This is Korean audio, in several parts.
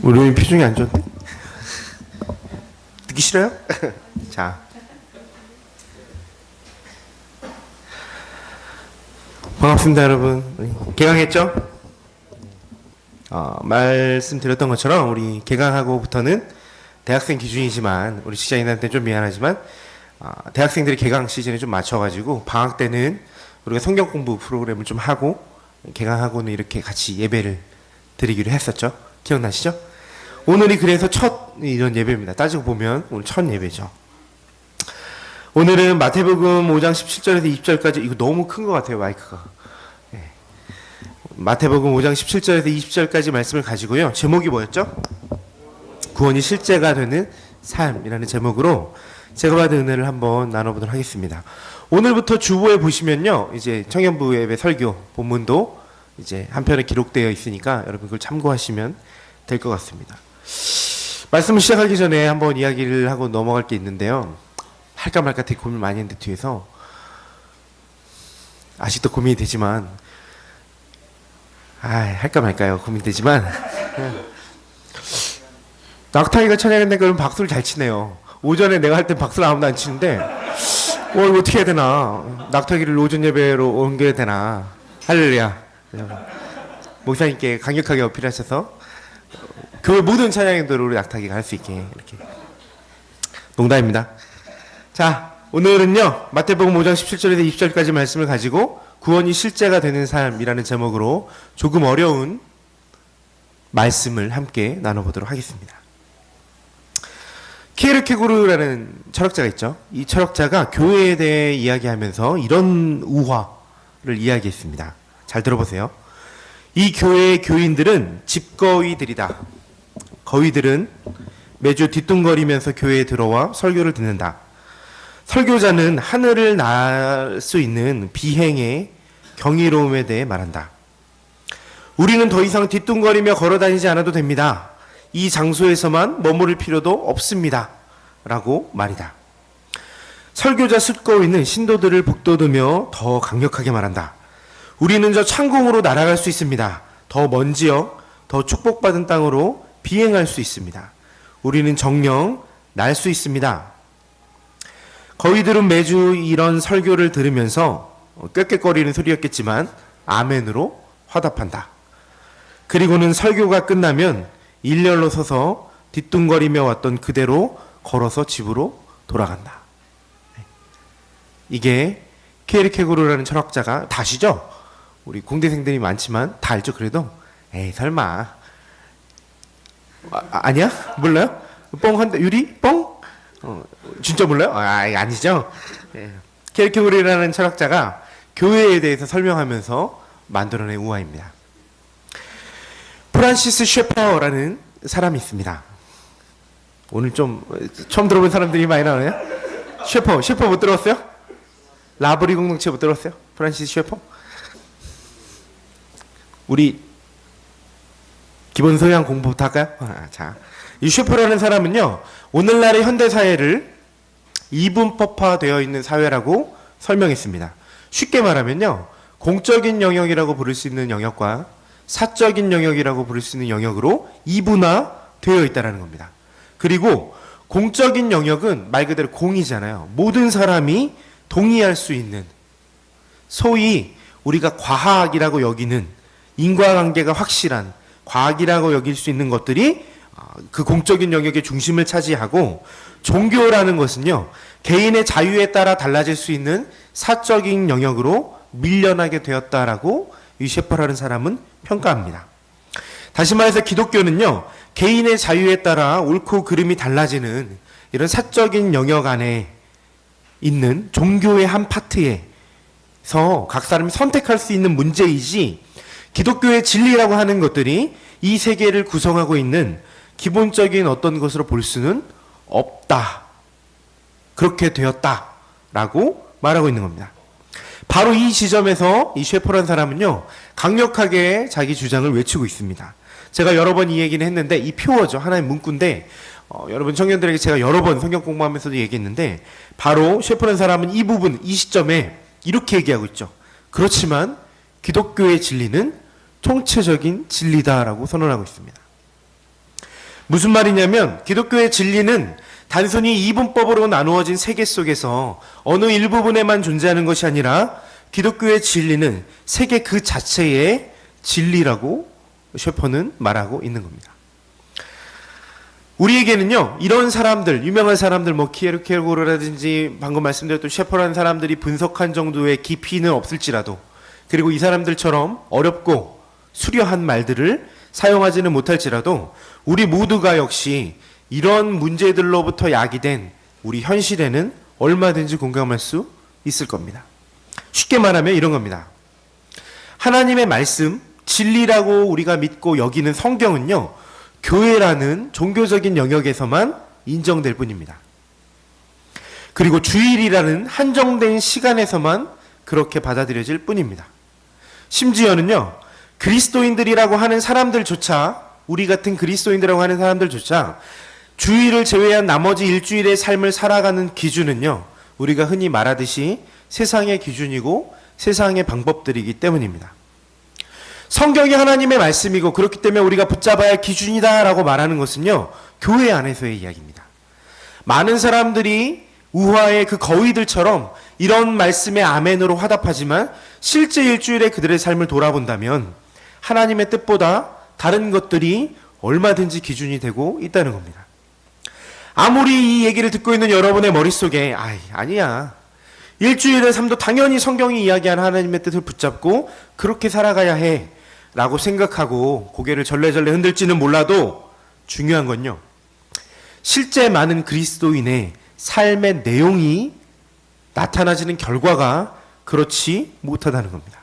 우리 표정이 안 좋은데? 듣기 싫어요? 자, 반갑습니다 여러분. 개강했죠? 말씀드렸던 것처럼 우리 개강하고부터는 대학생 기준이지만 우리 직장인한테 좀 미안하지만 대학생들이 개강 시즌에 좀 맞춰가지고 방학 때는 우리가 성경 공부 프로그램을 좀 하고 개강하고는 이렇게 같이 예배를 드리기로 했었죠. 기억나시죠? 오늘이 그래서 첫 이런 예배입니다. 따지고 보면 오늘 첫 예배죠. 오늘은 마태복음 5장 17절에서 20절까지, 이거 너무 큰 것 같아요 마이크가. 네. 마태복음 5장 17절에서 20절까지 말씀을 가지고요. 제목이 뭐였죠? 구원이 실제가 되는 삶이라는 제목으로 제가 받은 은혜를 한번 나눠보도록 하겠습니다. 오늘부터 주보에 보시면요, 이제 청년부 예배 설교 본문도 이제 한편에 기록되어 있으니까 여러분 그걸 참고하시면 될 것 같습니다. 말씀을 시작하기 전에 한번 이야기를 하고 넘어갈 게 있는데요. 할까 말까 되게 고민 많이 했는데 뒤에서 아직도 고민이 되지만 할까 말까요? 고민되지만 낙타이가 찬양했는데 그럼 박수를 잘 치네요. 오전에 내가 할 땐 박수를 아무도 안 치는데 이거 어떻게 해야 되나, 낙타기를 오전 예배로 옮겨야 되나. 할렐루야. 목사님께 강력하게 어필하셔서 교회 모든 찬양인들을 우리 낙타기가 할 수 있게 이렇게. 농담입니다. 자, 오늘은요 마태복음 5장 17절에서 20절까지 말씀을 가지고 구원이 실제가 되는 삶이라는 제목으로 조금 어려운 말씀을 함께 나눠보도록 하겠습니다. 키에르케고르라는 철학자가 있죠. 이 철학자가 교회에 대해 이야기하면서 이런 우화를 이야기했습니다. 잘 들어보세요. 이 교회의 교인들은 집거위들이다. 거위들은 매주 뒤뚱거리면서 교회에 들어와 설교를 듣는다. 설교자는 하늘을 날 수 있는 비행의 경이로움에 대해 말한다. 우리는 더 이상 뒤뚱거리며 걸어다니지 않아도 됩니다. 이 장소에서만 머무를 필요도 없습니다. 라고 말이다. 설교자 숫거위는 신도들을 북돋우며 더 강력하게 말한다. 우리는 저 창공으로 날아갈 수 있습니다. 더 먼 지역, 더 축복받은 땅으로 비행할 수 있습니다. 우리는 정령 날 수 있습니다. 거위들은 매주 이런 설교를 들으면서 꾀꾀거리는 소리였겠지만 아멘으로 화답한다. 그리고는 설교가 끝나면 일렬로 서서 뒤뚱거리며 왔던 그대로 걸어서 집으로 돌아간다. 이게 키에르케고르라는 철학자가, 다 아시죠? 우리 공대생들이 많지만 다 알죠? 그래도 에이 설마 아니야? 몰라요? 뻥 한다. 유리? 뻥? 진짜 몰라요? 아니죠? 키에르케고르라는 철학자가 교회에 대해서 설명하면서 만들어낸 우화입니다. 프란시스 셰퍼라는 사람이 있습니다. 오늘 좀 처음 들어본 사람들이 많이 나오네요. 셰퍼 못 들어봤어요? 라브리 공동체 못 들어봤어요? 프란시스 셰퍼? 우리 기본 소양 공부부터 할까요? 자, 이 셰퍼라는 사람은요, 오늘날의 현대 사회를 이분법화되어 있는 사회라고 설명했습니다. 쉽게 말하면요, 공적인 영역이라고 부를 수 있는 영역과 사적인 영역이라고 부를 수 있는 영역으로 이분화되어 있다는 겁니다. 그리고 공적인 영역은 말 그대로 공이잖아요. 모든 사람이 동의할 수 있는, 소위 우리가 과학이라고 여기는, 인과관계가 확실한 과학이라고 여길 수 있는 것들이 그 공적인 영역의 중심을 차지하고, 종교라는 것은요, 개인의 자유에 따라 달라질 수 있는 사적인 영역으로 밀려나게 되었다라고 이 셰퍼라는 사람은 평가합니다. 다시 말해서 기독교는요, 개인의 자유에 따라 옳고 그름이 달라지는 이런 사적인 영역 안에 있는 종교의 한 파트에서 각 사람이 선택할 수 있는 문제이지, 기독교의 진리라고 하는 것들이 이 세계를 구성하고 있는 기본적인 어떤 것으로 볼 수는 없다. 그렇게 되었다라고 말하고 있는 겁니다. 바로 이 지점에서 이 셰퍼라는 사람은요, 강력하게 자기 주장을 외치고 있습니다. 제가 여러 번 이 얘기는 했는데, 이 표어죠. 하나의 문구인데, 여러분 청년들에게 제가 여러 번 성경 공부하면서도 얘기했는데, 바로 셰퍼라는 사람은 이 부분, 이 시점에 이렇게 얘기하고 있죠. 그렇지만 기독교의 진리는 통체적인 진리다라고 선언하고 있습니다. 무슨 말이냐면 기독교의 진리는 단순히 이분법으로 나누어진 세계 속에서 어느 일부분에만 존재하는 것이 아니라 기독교의 진리는 세계 그 자체의 진리라고 셰퍼는 말하고 있는 겁니다. 우리에게는요, 이런 사람들, 유명한 사람들, 뭐 키에르케고르라든지 방금 말씀드렸던 셰퍼라는 사람들이 분석한 정도의 깊이는 없을지라도, 그리고 이 사람들처럼 어렵고 수려한 말들을 사용하지는 못할지라도 우리 모두가 역시 이런 문제들로부터 야기된 우리 현실에는 얼마든지 공감할 수 있을 겁니다. 쉽게 말하면 이런 겁니다. 하나님의 말씀, 진리라고 우리가 믿고 여기는 성경은요, 교회라는 종교적인 영역에서만 인정될 뿐입니다. 그리고 주일이라는 한정된 시간에서만 그렇게 받아들여질 뿐입니다. 심지어는요, 그리스도인들이라고 하는 사람들조차, 우리 같은 그리스도인들이라고 하는 사람들조차 주일을 제외한 나머지 일주일의 삶을 살아가는 기준은요, 우리가 흔히 말하듯이 세상의 기준이고 세상의 방법들이기 때문입니다. 성경이 하나님의 말씀이고 그렇기 때문에 우리가 붙잡아야 할 기준이다라고 말하는 것은요, 교회 안에서의 이야기입니다. 많은 사람들이 우화의 그 거위들처럼 이런 말씀에 아멘으로 화답하지만 실제 일주일에 그들의 삶을 돌아본다면 하나님의 뜻보다 다른 것들이 얼마든지 기준이 되고 있다는 겁니다. 아무리 이 얘기를 듣고 있는 여러분의 머릿속에 아니야, 일주일의 삶도 당연히 성경이 이야기한 하나님의 뜻을 붙잡고 그렇게 살아가야 해 라고 생각하고 고개를 절레절레 흔들지는 몰라도 중요한 건요, 실제 많은 그리스도인의 삶의 내용이 나타나지는 결과가 그렇지 못하다는 겁니다.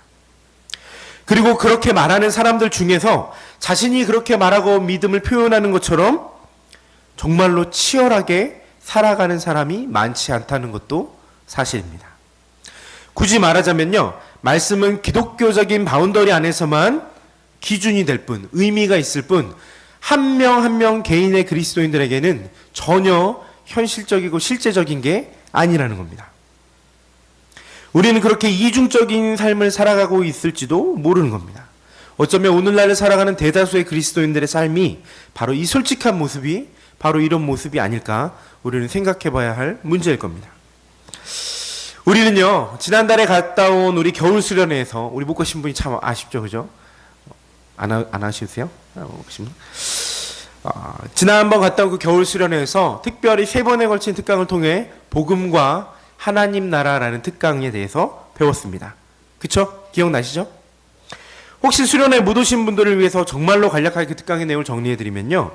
그리고 그렇게 말하는 사람들 중에서 자신이 그렇게 말하고 믿음을 표현하는 것처럼 정말로 치열하게 살아가는 사람이 많지 않다는 것도 사실입니다. 굳이 말하자면요, 말씀은 기독교적인 바운더리 안에서만 기준이 될 뿐, 의미가 있을 뿐, 한 명 한 명 개인의 그리스도인들에게는 전혀 현실적이고 실제적인 게 아니라는 겁니다. 우리는 그렇게 이중적인 삶을 살아가고 있을지도 모르는 겁니다. 어쩌면 오늘날을 살아가는 대다수의 그리스도인들의 삶이 바로 이 솔직한 모습이 바로 이런 모습이 아닐까 우리는 생각해 봐야 할 문제일 겁니다. 우리는요, 지난달에 갔다 온 우리 겨울 수련회에서, 우리 못 가신 분이 참 아쉽죠, 그죠? 안 하시세요? 지난번 갔다 온 그 겨울 수련회에서 특별히 3번에 걸친 특강을 통해 복음과 하나님 나라라는 특강에 대해서 배웠습니다. 그쵸? 기억나시죠? 혹시 수련회 못 오신 분들을 위해서 정말로 간략하게 그 특강의 내용을 정리해드리면요,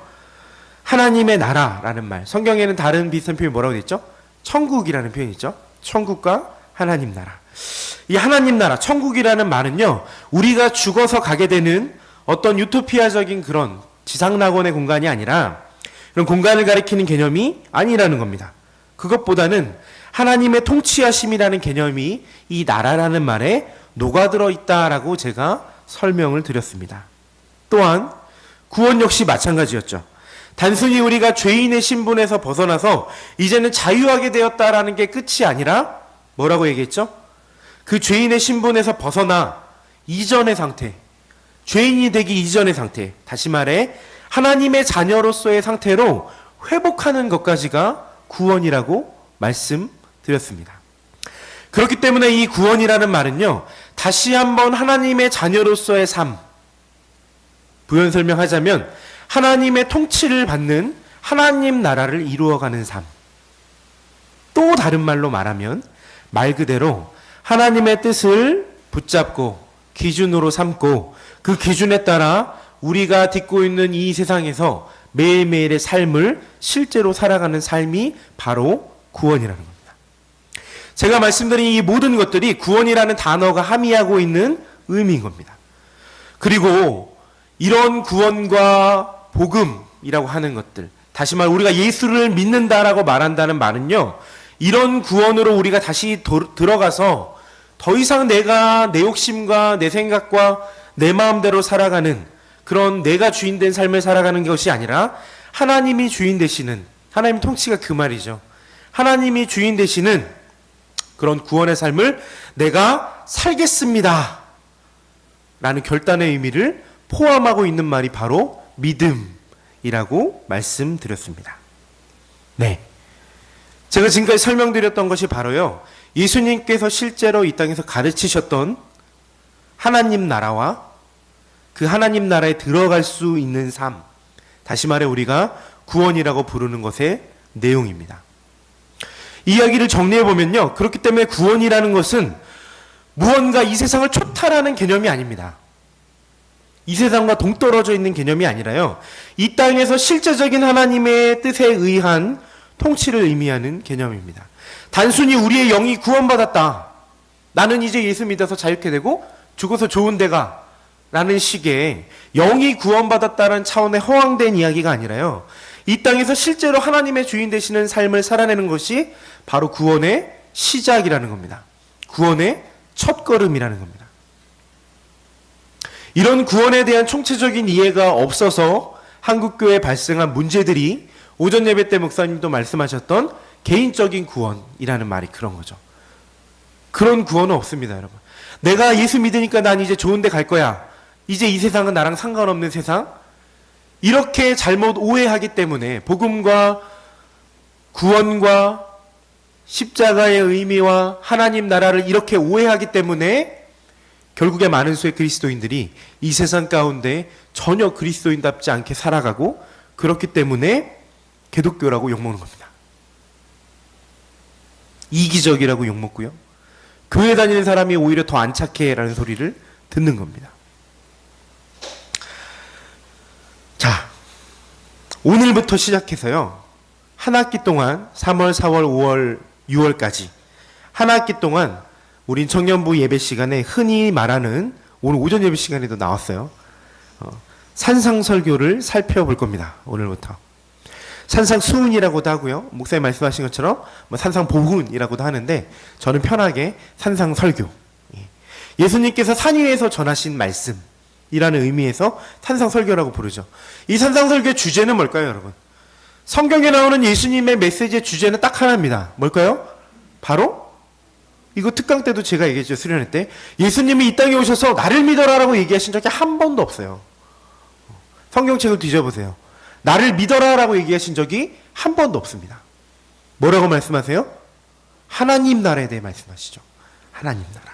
하나님의 나라라는 말, 성경에는 다른 비슷한 표현이 뭐라고 되어 있죠? 천국이라는 표현이 있죠? 천국과 하나님 나라. 이 하나님 나라, 천국이라는 말은요, 우리가 죽어서 가게 되는 어떤 유토피아적인 그런 지상낙원의 공간이 아니라 그런 공간을 가리키는 개념이 아니라는 겁니다. 그것보다는 하나님의 통치하심이라는 개념이 이 나라라는 말에 녹아들어 있다라고 제가 설명을 드렸습니다. 또한 구원 역시 마찬가지였죠. 단순히 우리가 죄인의 신분에서 벗어나서 이제는 자유하게 되었다라는 게 끝이 아니라 뭐라고 얘기했죠? 그 죄인의 신분에서 벗어나 이전의 상태, 죄인이 되기 이전의 상태, 다시 말해 하나님의 자녀로서의 상태로 회복하는 것까지가 구원이라고 말씀드렸습니다. 그렇기 때문에 이 구원이라는 말은요, 다시 한번 하나님의 자녀로서의 삶, 부연 설명하자면 하나님의 통치를 받는 하나님 나라를 이루어가는 삶, 또 다른 말로 말하면 말 그대로 하나님의 뜻을 붙잡고 기준으로 삼고 그 기준에 따라 우리가 딛고 있는 이 세상에서 매일매일의 삶을 실제로 살아가는 삶이 바로 구원이라는 겁니다. 제가 말씀드린 이 모든 것들이 구원이라는 단어가 함의하고 있는 의미인 겁니다. 그리고 이런 구원과 복음이라고 하는 것들, 다시 말 우리가 예수를 믿는다라고 말한다는 말은요, 이런 구원으로 우리가 다시 들어가서 더 이상 내가 내 욕심과 내 생각과 내 마음대로 살아가는 그런 내가 주인된 삶을 살아가는 것이 아니라 하나님이 주인 되시는, 하나님 통치가 그 말이죠. 하나님이 주인 되시는 그런 구원의 삶을 내가 살겠습니다 라는 결단의 의미를 포함하고 있는 말이 바로 믿음이라는 내용이라고 말씀드렸습니다. 네. 제가 지금까지 설명드렸던 것이 바로요, 예수님께서 실제로 이 땅에서 가르치셨던 하나님 나라와 그 하나님 나라에 들어갈 수 있는 삶, 다시 말해 우리가 구원이라고 부르는 것의 내용입니다. 이야기를 정리해보면요, 그렇기 때문에 구원이라는 것은 무언가 이 세상을 초탈하는 개념이 아닙니다. 이 세상과 동떨어져 있는 개념이 아니라요, 이 땅에서 실제적인 하나님의 뜻에 의한 통치를 의미하는 개념입니다. 단순히 우리의 영이 구원받았다, 나는 이제 예수 믿어서 자유케 되고 죽어서 좋은 데가, 라는 식의 영이 구원받았다는 차원의 허황된 이야기가 아니라요, 이 땅에서 실제로 하나님의 주인 되시는 삶을 살아내는 것이 바로 구원의 시작이라는 겁니다. 구원의 첫걸음이라는 겁니다. 이런 구원에 대한 총체적인 이해가 없어서 한국교회에 발생한 문제들이 오전 예배 때 목사님도 말씀하셨던 개인적인 구원이라는 말이 그런 거죠. 그런 구원은 없습니다, 여러분. 내가 예수 믿으니까 난 이제 좋은 데 갈 거야, 이제 이 세상은 나랑 상관없는 세상, 이렇게 잘못 오해하기 때문에 복음과 구원과 십자가의 의미와 하나님 나라를 이렇게 오해하기 때문에 결국에 많은 수의 그리스도인들이 이 세상 가운데 전혀 그리스도인답지 않게 살아가고, 그렇기 때문에 기독교라고 욕먹는 겁니다. 이기적이라고 욕먹고요, 교회 다니는 사람이 오히려 더 안 착해라는 소리를 듣는 겁니다. 자, 오늘부터 시작해서요, 한 학기 동안 3월, 4월, 5월, 6월까지 한 학기 동안 우린 청년부 예배 시간에 흔히 말하는, 오늘 오전 예배 시간에도 나왔어요, 산상설교를 살펴볼 겁니다. 오늘부터. 산상수훈이라고도 하고요, 목사님 말씀하신 것처럼 산상보훈이라고도 하는데, 저는 편하게 산상설교, 예수님께서 산 위에서 전하신 말씀이라는 의미에서 산상설교라고 부르죠. 이 산상설교의 주제는 뭘까요, 여러분? 성경에 나오는 예수님의 메시지의 주제는 딱 하나입니다. 뭘까요? 바로 이거 특강 때도 제가 얘기했죠, 수련회 때. 예수님이 이 땅에 오셔서 나를 믿어라라고 얘기하신 적이 한 번도 없어요. 성경책을 뒤져보세요. 나를 믿어라라고 얘기하신 적이 한 번도 없습니다. 뭐라고 말씀하세요? 하나님 나라에 대해 말씀하시죠. 하나님 나라.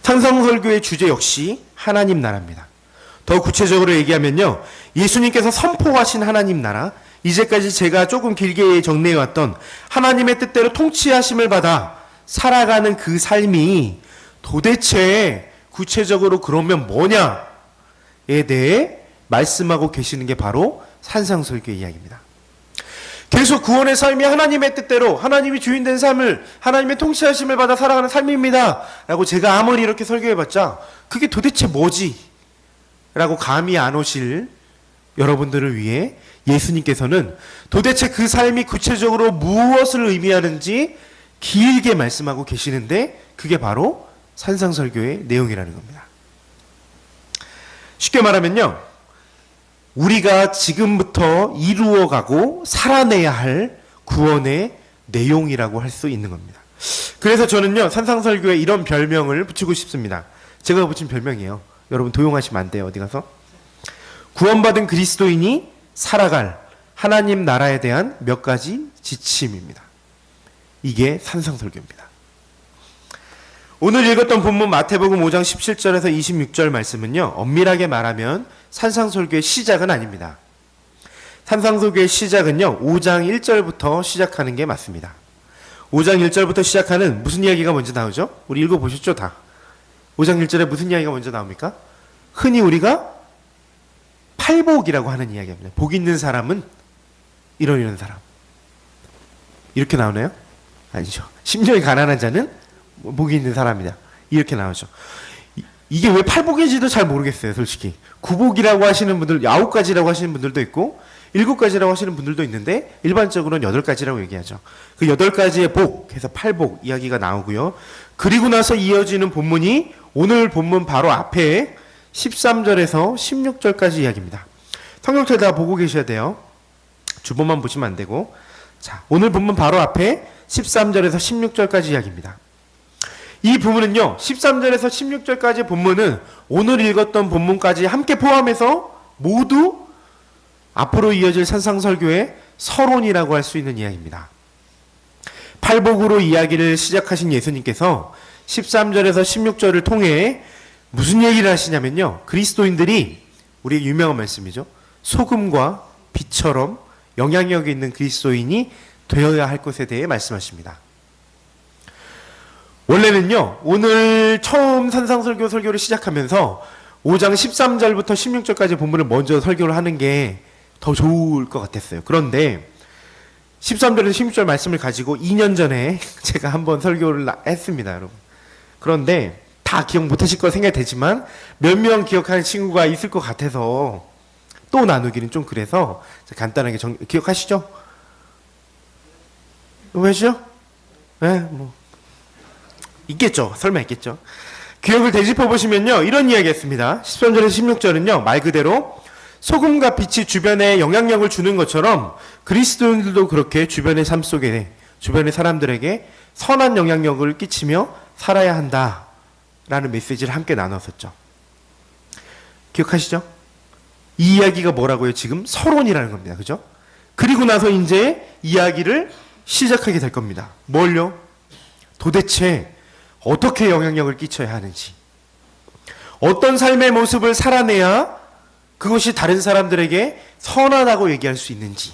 산상설교의 주제 역시 하나님 나라입니다. 더 구체적으로 얘기하면요, 예수님께서 선포하신 하나님 나라, 이제까지 제가 조금 길게 정리해왔던 하나님의 뜻대로 통치하심을 받아 살아가는 그 삶이 도대체 구체적으로 그러면 뭐냐에 대해 말씀하고 계시는 게 바로 산상설교의 이야기입니다. 계속 구원의 삶이 하나님의 뜻대로 하나님이 주인된 삶을, 하나님의 통치하심을 받아 살아가는 삶입니다 라고 제가 아무리 이렇게 설교해봤자 그게 도대체 뭐지? 라고 감이 안 오실 여러분들을 위해 예수님께서는 도대체 그 삶이 구체적으로 무엇을 의미하는지 길게 말씀하고 계시는데, 그게 바로 산상설교의 내용이라는 겁니다. 쉽게 말하면요, 우리가 지금부터 이루어가고 살아내야 할 구원의 내용이라고 할 수 있는 겁니다. 그래서 저는요, 산상설교에 이런 별명을 붙이고 싶습니다. 제가 붙인 별명이에요. 여러분 도용하시면 안 돼요, 어디 가서. 구원받은 그리스도인이 살아갈 하나님 나라에 대한 몇 가지 지침입니다. 이게 산상설교입니다. 오늘 읽었던 본문 마태복음 5장 17절에서 26절 말씀은요, 엄밀하게 말하면 산상설교의 시작은 아닙니다. 산상설교의 시작은요, 5장 1절부터 시작하는 게 맞습니다. 5장 1절부터 시작하는 무슨 이야기가 먼저 나오죠? 우리 읽어보셨죠, 다? 5장 1절에 무슨 이야기가 먼저 나옵니까? 흔히 우리가 팔복이라고 하는 이야기입니다. 복 있는 사람은 이런 사람. 이렇게 나오나요? 아니죠. 심령이 가난한 자는 복이 있는 사람이다. 이렇게 나오죠. 이게 왜 팔복인지도 잘 모르겠어요, 솔직히. 9복이라고 하시는 분들, 9가지라고 하시는 분들도 있고 7가지라고 하시는 분들도 있는데, 일반적으로는 8가지라고 얘기하죠. 그 8가지의 복 해서 팔복 이야기가 나오고요. 그리고 나서 이어지는 본문이 오늘 본문 바로 앞에 13절에서 16절까지 이야기입니다. 성경책 다 보고 계셔야 돼요. 주보만 보시면 안 되고. 자, 오늘 본문 바로 앞에 13절에서 16절까지 이야기입니다. 이 부분은요, 13절에서 16절까지 본문은 오늘 읽었던 본문까지 함께 포함해서 모두 앞으로 이어질 산상설교의 서론이라고 할 수 있는 이야기입니다. 팔복으로 이야기를 시작하신 예수님께서 13절에서 16절을 통해 무슨 얘기를 하시냐면요. 그리스도인들이, 우리의 유명한 말씀이죠. 소금과 빛처럼 영향력이 있는 그리스도인이 되어야 할 것에 대해 말씀하십니다. 원래는요, 오늘 처음 산상설교 설교를 시작하면서 5장 13절부터 16절까지 본문을 먼저 설교를 하는 게 더 좋을 것 같았어요. 그런데 13절에서 16절 말씀을 가지고 2년 전에 제가 한번 설교를 했습니다, 여러분. 그런데 다 기억 못하실 거 생각이 되지만 몇 명 기억하는 친구가 있을 것 같아서 또 나누기는 좀 그래서 간단하게 기억하시죠? 왜죠? 네, 뭐 있겠죠. 설마 있겠죠. 기억을 되짚어 보시면요, 이런 이야기 했습니다. 13절에서 16절은요, 말 그대로 소금과 빛이 주변에 영향력을 주는 것처럼 그리스도인들도 그렇게 주변의 삶 속에, 주변의 사람들에게 선한 영향력을 끼치며 살아야 한다라는 메시지를 함께 나눴었죠. 기억하시죠? 이 이야기가 뭐라고요? 지금 서론이라는 겁니다. 그죠? 그리고 나서 이제 이야기를 시작하게 될 겁니다. 뭘요? 도대체 어떻게 영향력을 끼쳐야 하는지, 어떤 삶의 모습을 살아내야 그것이 다른 사람들에게 선하다고 얘기할 수 있는지,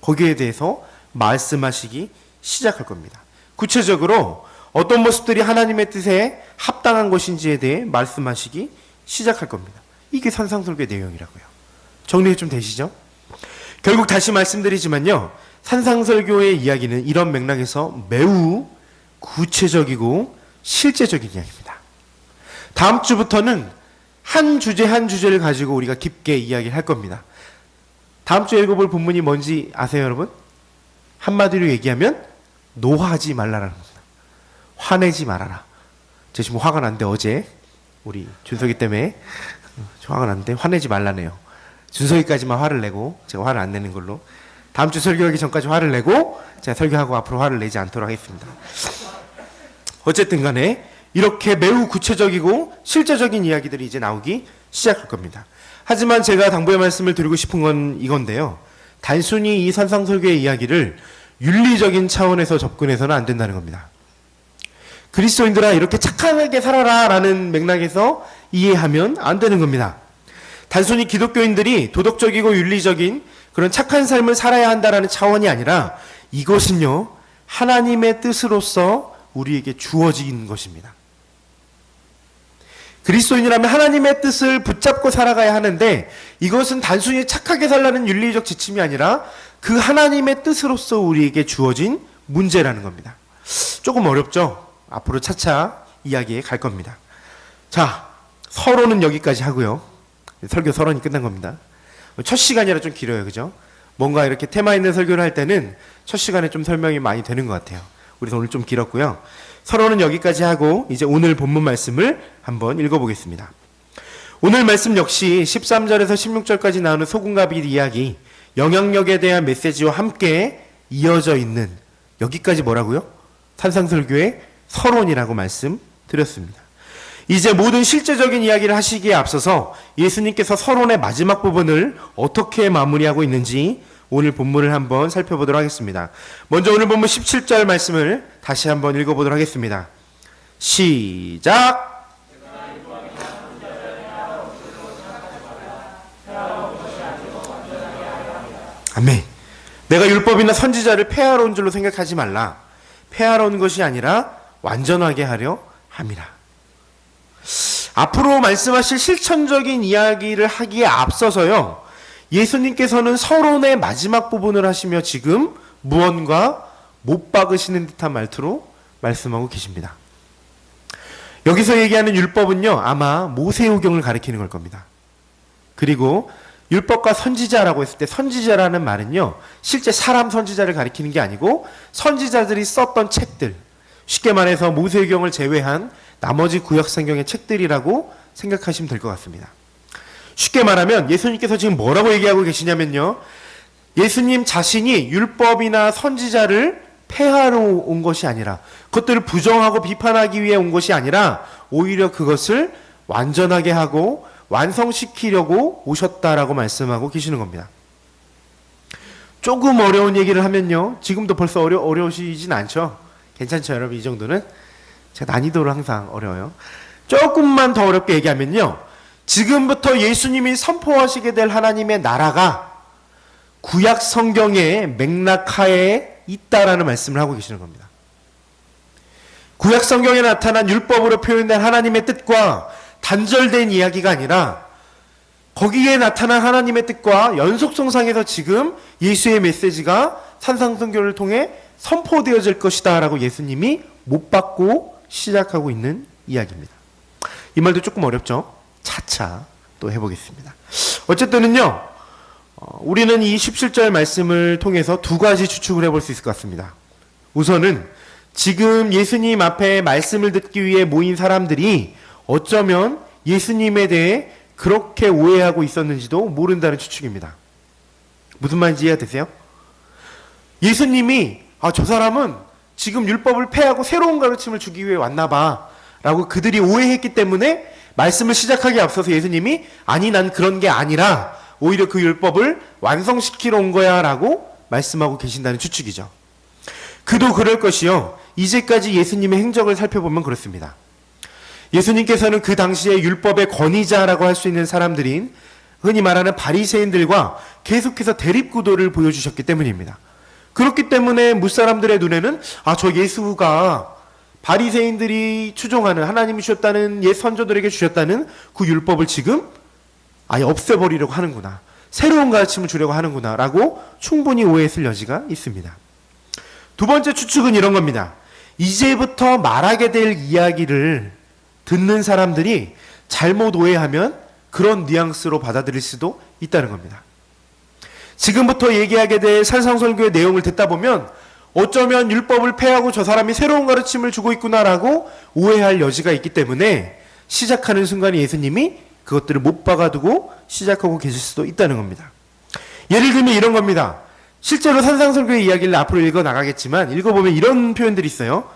거기에 대해서 말씀하시기 시작할 겁니다. 구체적으로 어떤 모습들이 하나님의 뜻에 합당한 것인지에 대해 말씀하시기 시작할 겁니다. 이게 산상설교의 내용이라고요. 정리 좀 되시죠? 결국 다시 말씀드리지만요, 산상설교의 이야기는 이런 맥락에서 매우 구체적이고 실제적인 이야기입니다. 다음 주부터는 한 주제 한 주제를 가지고 우리가 깊게 이야기를 할 겁니다. 다음 주에 읽어볼 본문이 뭔지 아세요, 여러분? 한마디로 얘기하면 노하지 말라라는 겁니다. 화내지 말아라. 제가 지금 화가 났는데 어제 우리 준석이 때문에 화가 났는데 화내지 말라네요. 준석이까지만 화를 내고 제가 화를 안 내는 걸로, 다음 주 설교하기 전까지 화를 내고 제가 설교하고 앞으로 화를 내지 않도록 하겠습니다. 어쨌든 간에 이렇게 매우 구체적이고 실제적인 이야기들이 이제 나오기 시작할 겁니다. 하지만 제가 당부의 말씀을 드리고 싶은 건 이건데요. 단순히 이 산상설교의 이야기를 윤리적인 차원에서 접근해서는 안 된다는 겁니다. 그리스도인들아 이렇게 착하게 살아라 라는 맥락에서 이해하면 안 되는 겁니다. 단순히 기독교인들이 도덕적이고 윤리적인 그런 착한 삶을 살아야 한다는 차원이 아니라 이것은요, 하나님의 뜻으로서 우리에게 주어진 것입니다. 그리스도인이라면 하나님의 뜻을 붙잡고 살아가야 하는데, 이것은 단순히 착하게 살라는 윤리적 지침이 아니라 그 하나님의 뜻으로서 우리에게 주어진 문제라는 겁니다. 조금 어렵죠? 앞으로 차차 이야기에 갈 겁니다. 자, 서론은 여기까지 하고요. 설교 서론이 끝난 겁니다. 첫 시간이라 좀 길어요, 그죠? 뭔가 이렇게 테마 있는 설교를 할 때는 첫 시간에 좀 설명이 많이 되는 것 같아요. 그래서 오늘 좀 길었고요. 서론은 여기까지 하고 이제 오늘 본문 말씀을 한번 읽어보겠습니다. 오늘 말씀 역시 13절에서 16절까지 나오는 소금과 빛 이야기, 영향력에 대한 메시지와 함께 이어져 있는, 여기까지 뭐라고요? 산상설교의 서론이라고 말씀드렸습니다. 이제 모든 실제적인 이야기를 하시기에 앞서서 예수님께서 서론의 마지막 부분을 어떻게 마무리하고 있는지 오늘 본문을 한번 살펴보도록 하겠습니다. 먼저 오늘 본문 17절 말씀을 다시 한번 읽어보도록 하겠습니다. 시작! 아멘. 내가 율법이나 선지자를 폐하러 온 줄로 생각하지 말라. 폐하러 온 것이 아니라 완전하게 하려 함이라. 앞으로 말씀하실 실천적인 이야기를 하기에 앞서서요, 예수님께서는 서론의 마지막 부분을 하시며 지금 무언가 못 박으시는 듯한 말투로 말씀하고 계십니다. 여기서 얘기하는 율법은요, 아마 모세오경을 가리키는 걸 겁니다. 그리고 율법과 선지자라고 했을 때 선지자라는 말은요, 실제 사람 선지자를 가리키는 게 아니고 선지자들이 썼던 책들, 쉽게 말해서 모세오경을 제외한 나머지 구약성경의 책들이라고 생각하시면 될 것 같습니다. 쉽게 말하면 예수님께서 지금 뭐라고 얘기하고 계시냐면요, 예수님 자신이 율법이나 선지자를 폐하러 온 것이 아니라, 그것들을 부정하고 비판하기 위해 온 것이 아니라 오히려 그것을 완전하게 하고 완성시키려고 오셨다라고 말씀하고 계시는 겁니다. 조금 어려운 얘기를 하면요. 지금도 벌써 어려우시진 않죠? 괜찮죠, 여러분? 이 정도는? 제가 난이도를 항상 어려워요. 조금만 더 어렵게 얘기하면요. 지금부터 예수님이 선포하시게 될 하나님의 나라가 구약 성경의 맥락하에 있다라는 말씀을 하고 계시는 겁니다. 구약 성경에 나타난 율법으로 표현된 하나님의 뜻과 단절된 이야기가 아니라 거기에 나타난 하나님의 뜻과 연속성상에서 지금 예수의 메시지가 산상선교를 통해 선포되어질 것이다 라고 예수님이 못 받고 시작하고 있는 이야기입니다. 이 말도 조금 어렵죠? 차차 또 해보겠습니다. 어쨌든은요, 우리는 이 17절 말씀을 통해서 두 가지 추측을 해볼 수 있을 것 같습니다. 우선은 지금 예수님 앞에 말씀을 듣기 위해 모인 사람들이 어쩌면 예수님에 대해 그렇게 오해하고 있었는지도 모른다는 추측입니다. 무슨 말인지 이해되세요? 예수님이 저 사람은 지금 율법을 폐하고 새로운 가르침을 주기 위해 왔나 봐 라고 그들이 오해했기 때문에 말씀을 시작하기에 앞서서 예수님이 아니 난 그런 게 아니라 오히려 그 율법을 완성시키러 온 거야 라고 말씀하고 계신다는 추측이죠. 그도 그럴 것이요. 이제까지 예수님의 행적을 살펴보면 그렇습니다. 예수님께서는 그 당시에 율법의 권위자라고 할 수 있는 사람들인 흔히 말하는 바리새인들과 계속해서 대립구도를 보여주셨기 때문입니다. 그렇기 때문에 무사람들의 눈에는 저 예수가 바리새인들이 추종하는 하나님이 주셨다는 옛 선조들에게 주셨다는 그 율법을 지금 아예 없애버리려고 하는구나. 새로운 가르침을 주려고 하는구나 라고 충분히 오해했을 여지가 있습니다. 두 번째 추측은 이런 겁니다. 이제부터 말하게 될 이야기를 듣는 사람들이 잘못 오해하면 그런 뉘앙스로 받아들일 수도 있다는 겁니다. 지금부터 얘기하게 될 산상설교의 내용을 듣다 보면 어쩌면 율법을 폐하고 저 사람이 새로운 가르침을 주고 있구나라고 오해할 여지가 있기 때문에 시작하는 순간에 예수님이 그것들을 못 박아두고 시작하고 계실 수도 있다는 겁니다. 예를 들면 이런 겁니다. 실제로 산상설교의 이야기를 앞으로 읽어나가겠지만 읽어보면 이런 표현들이 있어요.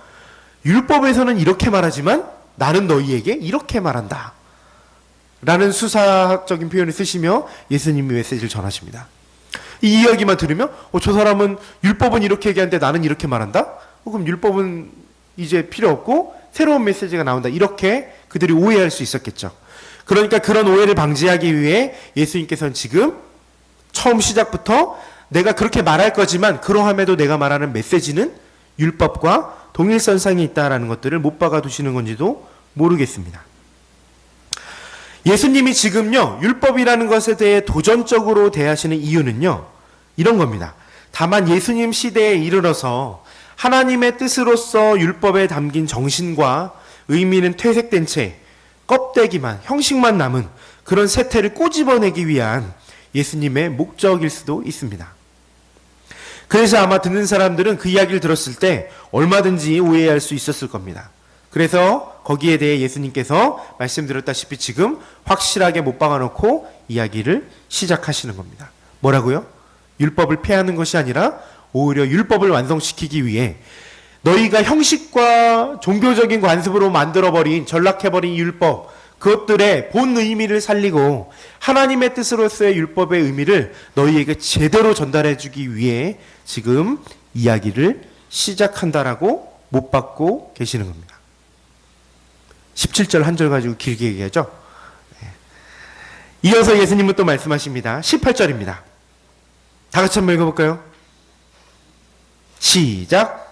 율법에서는 이렇게 말하지만 나는 너희에게 이렇게 말한다 라는 수사학적인 표현을 쓰시며 예수님이 메시지를 전하십니다. 이 이야기만 들으면 저 사람은 율법은 이렇게 얘기하는데 나는 이렇게 말한다? 그럼 율법은 이제 필요 없고 새로운 메시지가 나온다. 이렇게 그들이 오해할 수 있었겠죠. 그러니까 그런 오해를 방지하기 위해 예수님께서는 지금 처음 시작부터 내가 그렇게 말할 거지만 그러함에도 내가 말하는 메시지는 율법과 동일선상에 있다라는 것들을 못 박아 두시는 건지도 모르겠습니다. 예수님이 지금요, 율법이라는 것에 대해 도전적으로 대하시는 이유는요, 이런 겁니다. 다만 예수님 시대에 이르러서 하나님의 뜻으로서 율법에 담긴 정신과 의미는 퇴색된 채 껍데기만, 형식만 남은 그런 세태를 꼬집어내기 위한 예수님의 목적일 수도 있습니다. 그래서 아마 듣는 사람들은 그 이야기를 들었을 때 얼마든지 오해할 수 있었을 겁니다. 그래서 거기에 대해 예수님께서 말씀드렸다시피 지금 확실하게 못 박아놓고 이야기를 시작하시는 겁니다. 뭐라고요? 율법을 폐하는 것이 아니라 오히려 율법을 완성시키기 위해 너희가 형식과 종교적인 관습으로 만들어버린 전락해버린 율법 그것들의 본 의미를 살리고 하나님의 뜻으로서의 율법의 의미를 너희에게 제대로 전달해주기 위해 지금 이야기를 시작한다라고 못 받고 계시는 겁니다. 17절 한 절 가지고 길게 얘기하죠. 이어서 예수님은 또 말씀하십니다. 18절입니다. 다 같이 한번 읽어볼까요? 시작.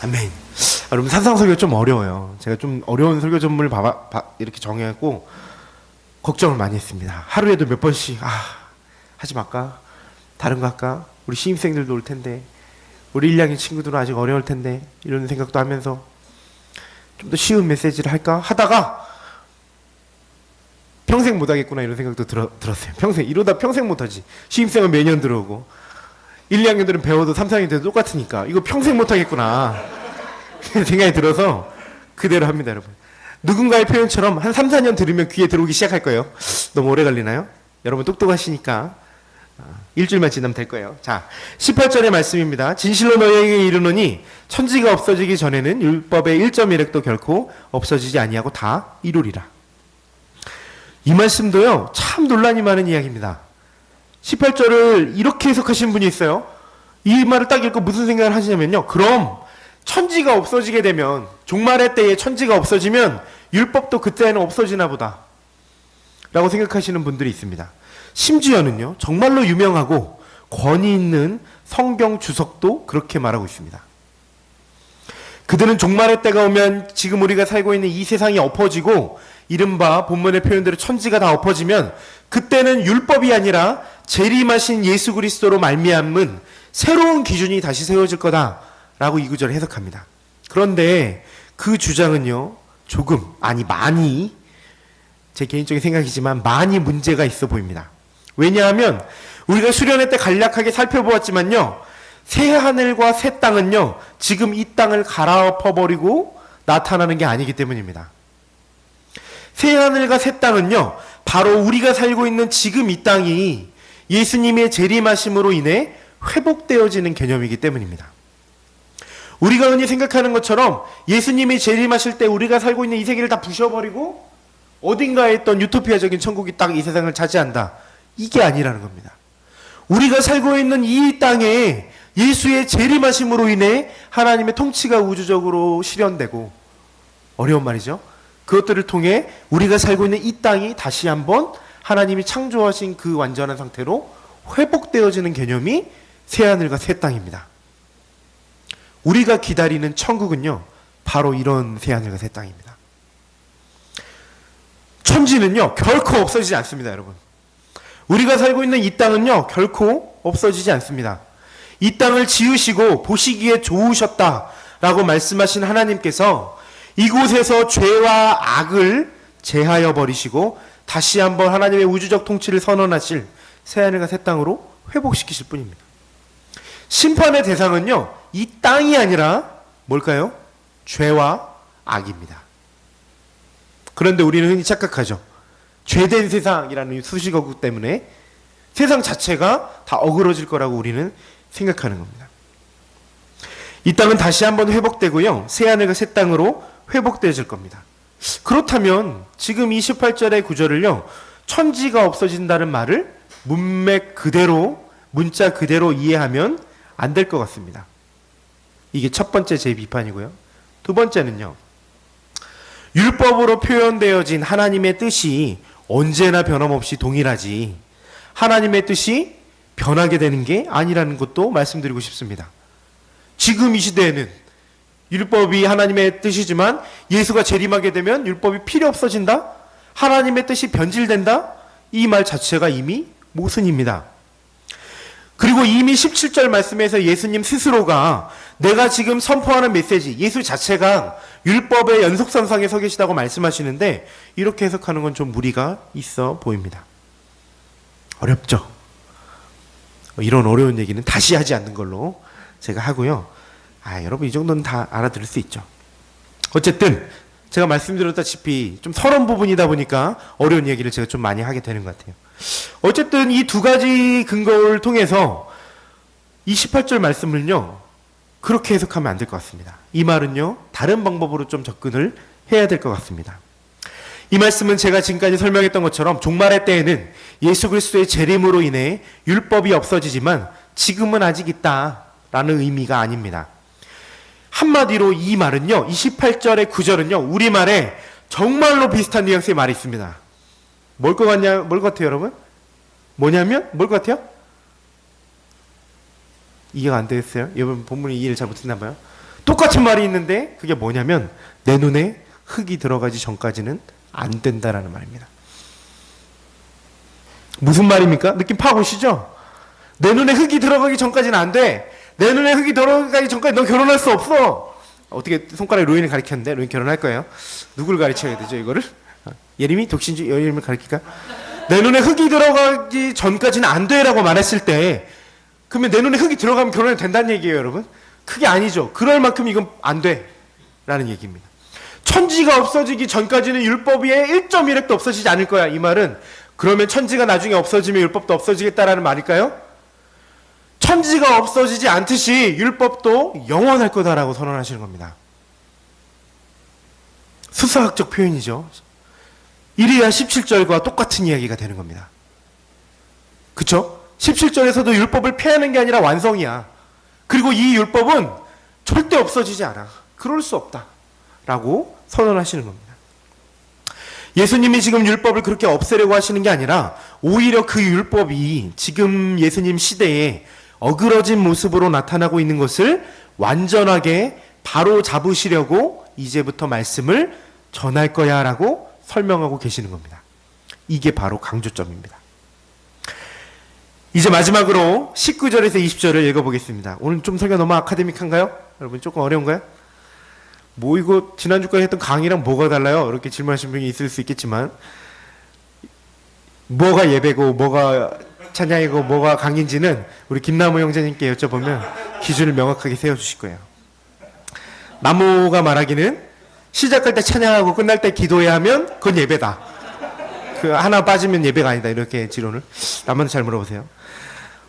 아멘. 여러분 산상설교 좀 어려워요. 제가 좀 어려운 설교 전문을 이렇게 정해갖고 걱정을 많이 했습니다. 하루에도 몇 번씩 하지 말까? 다른 거 할까? 우리 신입생들도 올 텐데 우리 1, 2학년 친구들은 아직 어려울 텐데 이런 생각도 하면서 좀 더 쉬운 메시지를 할까? 하다가 평생 못하겠구나 이런 생각도 들었어요. 이러다 평생 못하지. 신입생은 매년 들어오고 1, 2학년들은 배워도 3, 4학년 때도 똑같으니까 이거 평생 못하겠구나 생각이 들어서 그대로 합니다. 여러분 누군가의 표현처럼 한 3, 4년 들으면 귀에 들어오기 시작할 거예요. 너무 오래 걸리나요? 여러분 똑똑하시니까 일주일만 지나면 될 거예요. 자, 18절의 말씀입니다. 진실로 너희에게 이르노니 천지가 없어지기 전에는 율법의 1점 1획도 결코 없어지지 아니하고 다 이루리라. 이 말씀도요, 참 논란이 많은 이야기입니다. 18절을 이렇게 해석하시는 분이 있어요. 이 말을 딱 읽고 무슨 생각을 하시냐면요. 그럼 천지가 없어지게 되면, 종말의 때에 천지가 없어지면 율법도 그때는 없어지나 보다 라고 생각하시는 분들이 있습니다. 심지어는요, 정말로 유명하고 권위 있는 성경 주석도 그렇게 말하고 있습니다. 그들은 종말의 때가 오면 지금 우리가 살고 있는 이 세상이 엎어지고 이른바 본문의 표현대로 천지가 다 엎어지면 그때는 율법이 아니라 재림하신 예수 그리스도로 말미암은 새로운 기준이 다시 세워질 거다라고 이 구절을 해석합니다. 그런데 그 주장은요, 많이, 제 개인적인 생각이지만 많이 문제가 있어 보입니다. 왜냐하면 우리가 수련회 때 간략하게 살펴보았지만요, 새 하늘과 새 땅은요, 지금 이 땅을 갈아엎어버리고 나타나는 게 아니기 때문입니다. 새 하늘과 새 땅은요, 바로 우리가 살고 있는 지금 이 땅이 예수님의 재림하심으로 인해 회복되어지는 개념이기 때문입니다. 우리가 흔히 생각하는 것처럼 예수님이 재림하실 때 우리가 살고 있는 이 세계를 다 부셔버리고 어딘가에 있던 유토피아적인 천국이 딱 이 세상을 차지한다. 이게 아니라는 겁니다. 우리가 살고 있는 이 땅에 예수의 재림하심으로 인해 하나님의 통치가 우주적으로 실현되고, 어려운 말이죠. 그것들을 통해 우리가 살고 있는 이 땅이 다시 한번 하나님이 창조하신 그 완전한 상태로 회복되어지는 개념이 새하늘과 새 땅입니다. 우리가 기다리는 천국은요, 바로 이런 새하늘과 새 땅입니다. 천지는요, 결코 없어지지 않습니다, 여러분. 우리가 살고 있는 이 땅은요, 결코 없어지지 않습니다. 이 땅을 지으시고 보시기에 좋으셨다라고 말씀하신 하나님께서 이곳에서 죄와 악을 제하여 버리시고 다시 한번 하나님의 우주적 통치를 선언하실 새하늘과 새 땅으로 회복시키실 뿐입니다. 심판의 대상은요, 이 땅이 아니라 뭘까요? 죄와 악입니다. 그런데 우리는 흔히 착각하죠. 죄된 세상이라는 수식어구 때문에 세상 자체가 다 어그러질 거라고 우리는 생각하는 겁니다. 이 땅은 다시 한번 회복되고요, 새하늘과 새 땅으로 회복되어질 겁니다. 그렇다면 지금 28절의 구절을요, 천지가 없어진다는 말을 문맥 그대로, 문자 그대로 이해하면 안 될 것 같습니다. 이게 첫 번째 제 비판이고요. 두 번째는요, 율법으로 표현되어진 하나님의 뜻이 언제나 변함없이 동일하지 하나님의 뜻이 변하게 되는 게 아니라는 것도 말씀드리고 싶습니다. 지금 이 시대에는 율법이 하나님의 뜻이지만 예수가 재림하게 되면 율법이 필요 없어진다? 하나님의 뜻이 변질된다? 이 말 자체가 이미 모순입니다. 그리고 이미 17절 말씀에서 예수님 스스로가 내가 지금 선포하는 메시지, 예수 자체가 율법의 연속선상에 서 계시다고 말씀하시는데 이렇게 해석하는 건 좀 무리가 있어 보입니다. 어렵죠? 이런 어려운 얘기는 다시 하지 않는 걸로 제가 하고요. 여러분 이 정도는 다 알아들을 수 있죠. 어쨌든 제가 말씀드렸다시피 좀 서론 부분이다 보니까 어려운 얘기를 제가 좀 많이 하게 되는 것 같아요. 어쨌든 이 두 가지 근거를 통해서 28절 말씀을요, 그렇게 해석하면 안 될 것 같습니다. 이 말은요, 다른 방법으로 좀 접근을 해야 될 것 같습니다. 이 말씀은 제가 지금까지 설명했던 것처럼 종말의 때에는 예수 그리스도의 재림으로 인해 율법이 없어지지만 지금은 아직 있다라는 의미가 아닙니다. 한마디로 이 말은요, 28절의 구절은요, 우리말에 정말로 비슷한 뉘앙스의 말이 있습니다. 뭘 것 같아요, 여러분? 뭐냐면, 뭘 것 같아요? 이해가 안 되겠어요? 여러분, 본문이 이해를 잘 못했나 봐요. 똑같은 말이 있는데, 그게 뭐냐면, 내 눈에 흙이 들어가기 전까지는 안 된다라는 말입니다. 무슨 말입니까? 느낌 파고오시죠? 내 눈에 흙이 들어가기 전까지는 안 돼. 내 눈에 흙이 들어가기 전까지 너 결혼할 수 없어. 어떻게 손가락에 로인을 가리켰는데 로인 결혼할 거예요. 누굴 가르쳐야 되죠, 이거를? 예림이? 독신주 예림을 가르칠까? 내 눈에 흙이 들어가기 전까지는 안 돼라고 말했을 때, 그러면 내 눈에 흙이 들어가면 결혼이 된다는 얘기예요, 여러분? 그게 아니죠. 그럴 만큼 이건 안 돼라는 얘기입니다. 천지가 없어지기 전까지는 율법이 1.1획도 없어지지 않을 거야. 이 말은 그러면 천지가 나중에 없어지면 율법도 없어지겠다라는 말일까요? 천지가 없어지지 않듯이 율법도 영원할 거다라고 선언하시는 겁니다. 수사학적 표현이죠. 이래야 17절과 똑같은 이야기가 되는 겁니다. 그쵸? 17절에서도 율법을 폐하는 게 아니라 완성이야. 그리고 이 율법은 절대 없어지지 않아. 그럴 수 없다. 라고 선언하시는 겁니다. 예수님이 지금 율법을 그렇게 없애려고 하시는 게 아니라 오히려 그 율법이 지금 예수님 시대에 어그러진 모습으로 나타나고 있는 것을 완전하게 바로 잡으시려고 이제부터 말씀을 전할 거야 라고 설명하고 계시는 겁니다. 이게 바로 강조점입니다. 이제 마지막으로 19절에서 20절을 읽어보겠습니다. 오늘 좀 설교 너무 아카데믹한가요? 여러분 조금 어려운가요? 뭐 이거 지난주까지 했던 강의랑 뭐가 달라요? 이렇게 질문하시는 분이 있을 수 있겠지만 뭐가 예배고 뭐가 찬양이고 뭐가 강인지는 우리 김나무 형제님께 여쭤보면 기준을 명확하게 세워주실 거예요. 나무가 말하기는 시작할 때 찬양하고 끝날 때 기도해야 하면 그건 예배다. 그 하나 빠지면 예배가 아니다. 이렇게 지론을. 남한테 잘 물어보세요.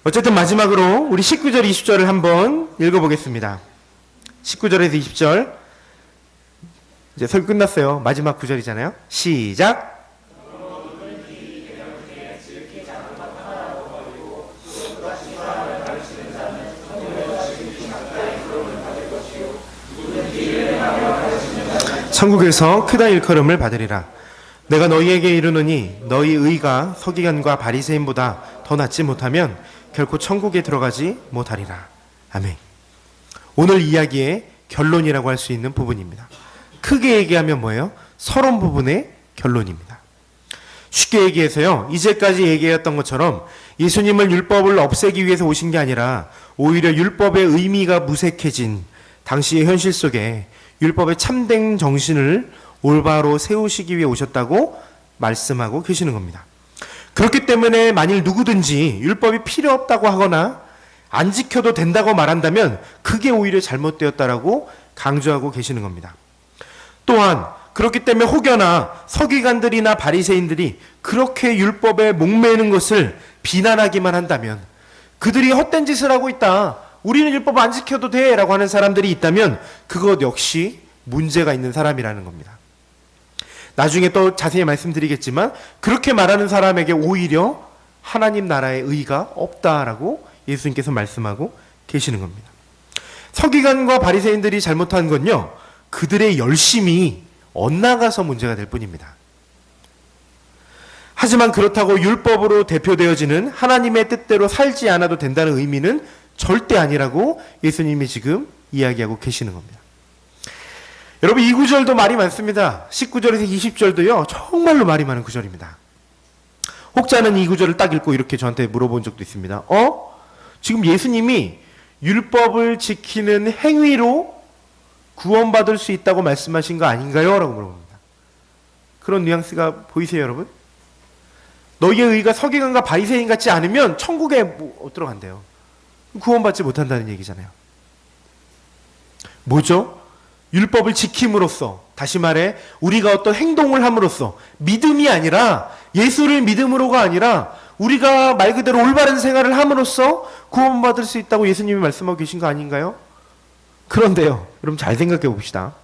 어쨌든 마지막으로 우리 19절 20절을 한번 읽어보겠습니다. 19절에서 20절 이제 설교 끝났어요. 마지막 구절이잖아요. 시작. 천국에서 크다 일컬음을 받으리라. 내가 너희에게 이르노니 너희 의가 서기관과 바리새인보다 더 낫지 못하면 결코 천국에 들어가지 못하리라. 아멘. 오늘 이야기의 결론이라고 할 수 있는 부분입니다. 크게 얘기하면 뭐예요? 서론 부분의 결론입니다. 쉽게 얘기해서요, 이제까지 얘기했던 것처럼 예수님은 율법을 없애기 위해서 오신 게 아니라 오히려 율법의 의미가 무색해진 당시의 현실 속에 율법의 참된 정신을 올바로 세우시기 위해 오셨다고 말씀하고 계시는 겁니다. 그렇기 때문에 만일 누구든지 율법이 필요 없다고 하거나 안 지켜도 된다고 말한다면 그게 오히려 잘못되었다라고 강조하고 계시는 겁니다. 또한 그렇기 때문에 혹여나 서기관들이나 바리새인들이 그렇게 율법에 목매는 것을 비난하기만 한다면, 그들이 헛된 짓을 하고 있다, 우리는 율법 안 지켜도 돼 라고 하는 사람들이 있다면 그것 역시 문제가 있는 사람이라는 겁니다. 나중에 또 자세히 말씀드리겠지만 그렇게 말하는 사람에게 오히려 하나님 나라의 의가 없다라고 예수님께서 말씀하고 계시는 겁니다. 서기관과 바리새인들이 잘못한 건요, 그들의 열심이 엇나가서 문제가 될 뿐입니다. 하지만 그렇다고 율법으로 대표되어지는 하나님의 뜻대로 살지 않아도 된다는 의미는 절대 아니라고 예수님이 지금 이야기하고 계시는 겁니다. 여러분, 이 구절도 말이 많습니다. 19절에서 20절도요 정말로 말이 많은 구절입니다. 혹자는 이 구절을 딱 읽고 이렇게 저한테 물어본 적도 있습니다. 지금 예수님이 율법을 지키는 행위로 구원받을 수 있다고 말씀하신 거 아닌가요? 라고 물어봅니다. 그런 뉘앙스가 보이세요, 여러분? 너희의 의가 서기관과 바리새인 같지 않으면 천국에 못 들어간대요. 구원받지 못한다는 얘기잖아요. 뭐죠? 율법을 지킴으로써, 다시 말해 우리가 어떤 행동을 함으로써, 믿음이 아니라, 예수를 믿음으로가 아니라 우리가 말 그대로 올바른 생활을 함으로써 구원받을 수 있다고 예수님이 말씀하고 계신 거 아닌가요? 그런데요, 여러분 잘 생각해 봅시다.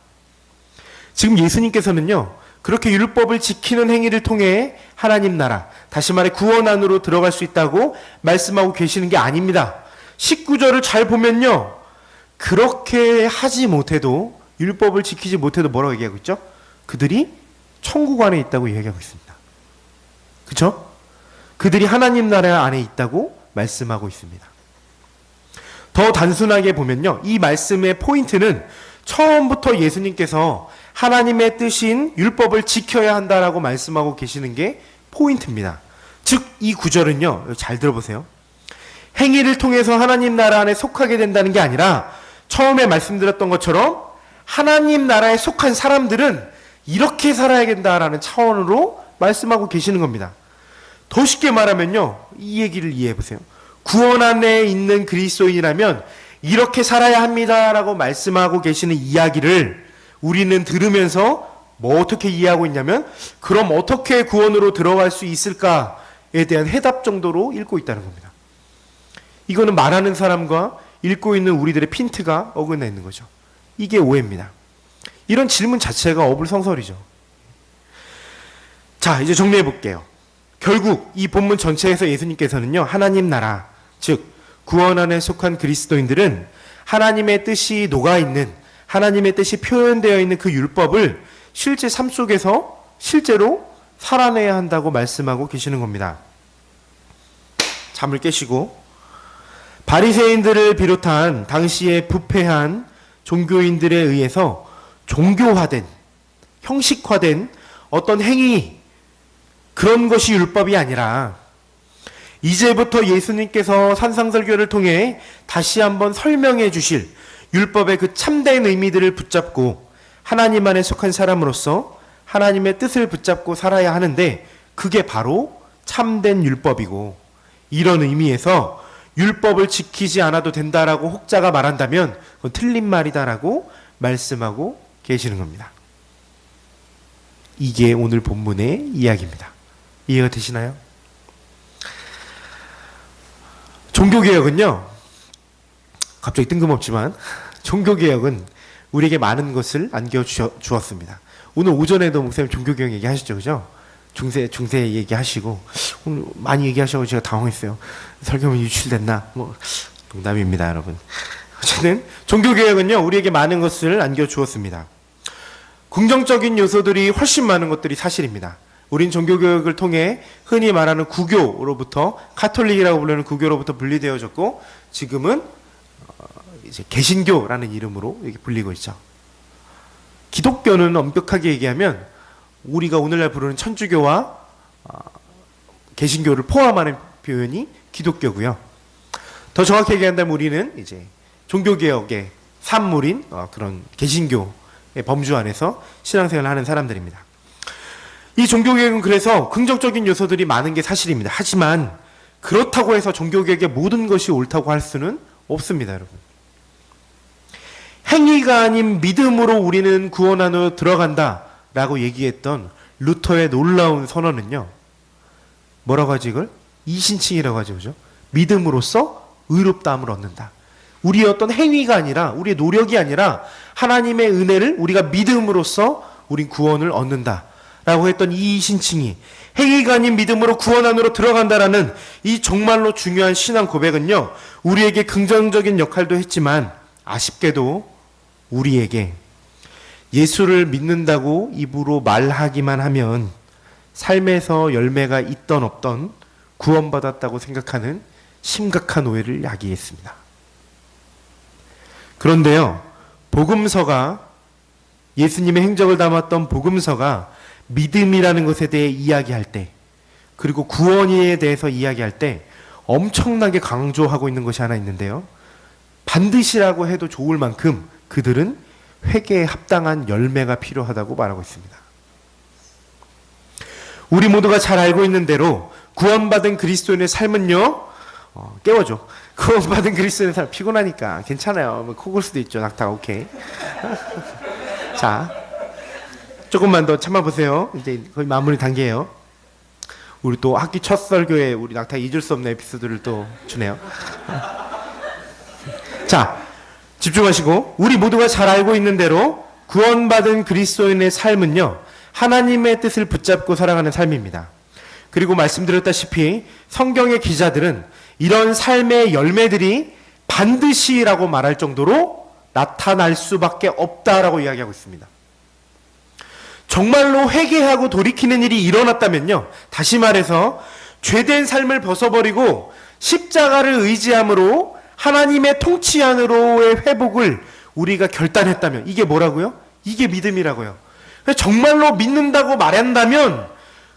지금 예수님께서는요, 그렇게 율법을 지키는 행위를 통해 하나님 나라, 다시 말해 구원 안으로 들어갈 수 있다고 말씀하고 계시는 게 아닙니다. 19절을 잘 보면요, 그렇게 하지 못해도, 율법을 지키지 못해도 뭐라고 얘기하고 있죠? 그들이 천국 안에 있다고 얘기하고 있습니다. 그렇죠? 그들이 하나님 나라 안에 있다고 말씀하고 있습니다. 더 단순하게 보면요, 이 말씀의 포인트는 처음부터 예수님께서 하나님의 뜻인 율법을 지켜야 한다라고 말씀하고 계시는 게 포인트입니다. 즉, 이 구절은요, 잘 들어보세요. 행위를 통해서 하나님 나라 안에 속하게 된다는 게 아니라 처음에 말씀드렸던 것처럼 하나님 나라에 속한 사람들은 이렇게 살아야 된다라는 차원으로 말씀하고 계시는 겁니다. 더 쉽게 말하면요, 이 얘기를 이해해 보세요. 구원 안에 있는 그리스도인이라면 이렇게 살아야 합니다라고 말씀하고 계시는 이야기를 우리는 들으면서 뭐 어떻게 이해하고 있냐면, 그럼 어떻게 구원으로 들어갈 수 있을까에 대한 해답 정도로 읽고 있다는 겁니다. 이거는 말하는 사람과 읽고 있는 우리들의 핀트가 어긋나 있는 거죠. 이게 오해입니다. 이런 질문 자체가 어불성설이죠. 자, 이제 정리해 볼게요. 결국 이 본문 전체에서 예수님께서는요, 하나님 나라, 즉 구원 안에 속한 그리스도인들은 하나님의 뜻이 녹아있는, 하나님의 뜻이 표현되어 있는 그 율법을 실제 삶 속에서 실제로 살아내야 한다고 말씀하고 계시는 겁니다. 잠을 깨시고 바리새인들을 비롯한 당시에 부패한 종교인들에 의해서 종교화된, 형식화된 어떤 행위, 그런 것이 율법이 아니라 이제부터 예수님께서 산상설교를 통해 다시 한번 설명해 주실 율법의 그 참된 의미들을 붙잡고 하나님 안에 속한 사람으로서 하나님의 뜻을 붙잡고 살아야 하는데, 그게 바로 참된 율법이고, 이런 의미에서 율법을 지키지 않아도 된다라고 혹자가 말한다면 그건 틀린 말이다라고 말씀하고 계시는 겁니다. 이게 오늘 본문의 이야기입니다. 이해가 되시나요? 종교개혁은요, 갑자기 뜬금없지만 종교개혁은 우리에게 많은 것을 안겨주었습니다. 오늘 오전에도 목사님 종교개혁 얘기하셨죠, 그죠? 중세 얘기하시고 오늘 많이 얘기하셔서 제가 당황했어요. 설교문이 유출됐나? 농담입니다, 여러분. 어쨌든 종교개혁은요, 우리에게 많은 것을 안겨주었습니다. 긍정적인 요소들이 훨씬 많은 것들이 사실입니다. 우린 종교개혁을 통해 흔히 말하는 구교로부터, 카톨릭이라고 부르는 구교로부터 분리되어졌고, 지금은 이제 개신교라는 이름으로 이렇게 불리고 있죠. 기독교는 엄격하게 얘기하면 우리가 오늘날 부르는 천주교와 개신교를 포함하는 표현이 기독교고요. 더 정확히 얘기한다면 우리는 이제 종교개혁의 산물인 그런 개신교의 범주 안에서 신앙생활을 하는 사람들입니다. 이 종교개혁은 그래서 긍정적인 요소들이 많은 게 사실입니다. 하지만 그렇다고 해서 종교개혁의 모든 것이 옳다고 할 수는 없습니다, 여러분. 행위가 아닌 믿음으로 우리는 구원 안으로 들어간다라고 얘기했던 루터의 놀라운 선언은요, 뭐라고 하지 이걸? 이신칭이라고 하죠, 그죠? 믿음으로써 의롭다함을 얻는다. 우리의 어떤 행위가 아니라, 우리의 노력이 아니라 하나님의 은혜를 우리가 믿음으로써 우린 구원을 얻는다 라고 했던 이 신칭이 행위가 아닌 믿음으로 구원 안으로 들어간다라는 이 정말로 중요한 신앙 고백은요, 우리에게 긍정적인 역할도 했지만 아쉽게도 우리에게 예수를 믿는다고 입으로 말하기만 하면 삶에서 열매가 있던 없던 구원받았다고 생각하는 심각한 오해를 야기했습니다. 그런데요, 복음서가, 예수님의 행적을 담았던 복음서가 믿음이라는 것에 대해 이야기할 때, 그리고 구원에 대해서 이야기할 때 엄청나게 강조하고 있는 것이 하나 있는데요, 반드시라고 해도 좋을 만큼 그들은 회개에 합당한 열매가 필요하다고 말하고 있습니다. 우리 모두가 잘 알고 있는 대로 구원받은 그리스도인의 삶은요, 깨워줘. 구원받은 그리스도인의 삶, 피곤하니까 괜찮아요. 코 골 수도 있죠, 낙타가. 오케이. 자, 조금만 더 참아보세요. 이제 거의 마무리 단계예요. 우리 또 학기 첫 설교에 우리 낙타 잊을 수 없는 에피소드를 또 주네요. 자, 집중하시고, 우리 모두가 잘 알고 있는 대로 구원받은 그리스도인의 삶은요, 하나님의 뜻을 붙잡고 살아가는 삶입니다. 그리고 말씀드렸다시피 성경의 기자들은 이런 삶의 열매들이 반드시라고 말할 정도로 나타날 수밖에 없다라고 이야기하고 있습니다. 정말로 회개하고 돌이키는 일이 일어났다면요, 다시 말해서 죄된 삶을 벗어버리고 십자가를 의지함으로 하나님의 통치 안으로의 회복을 우리가 결단했다면, 이게 뭐라고요? 이게 믿음이라고요. 정말로 믿는다고 말한다면,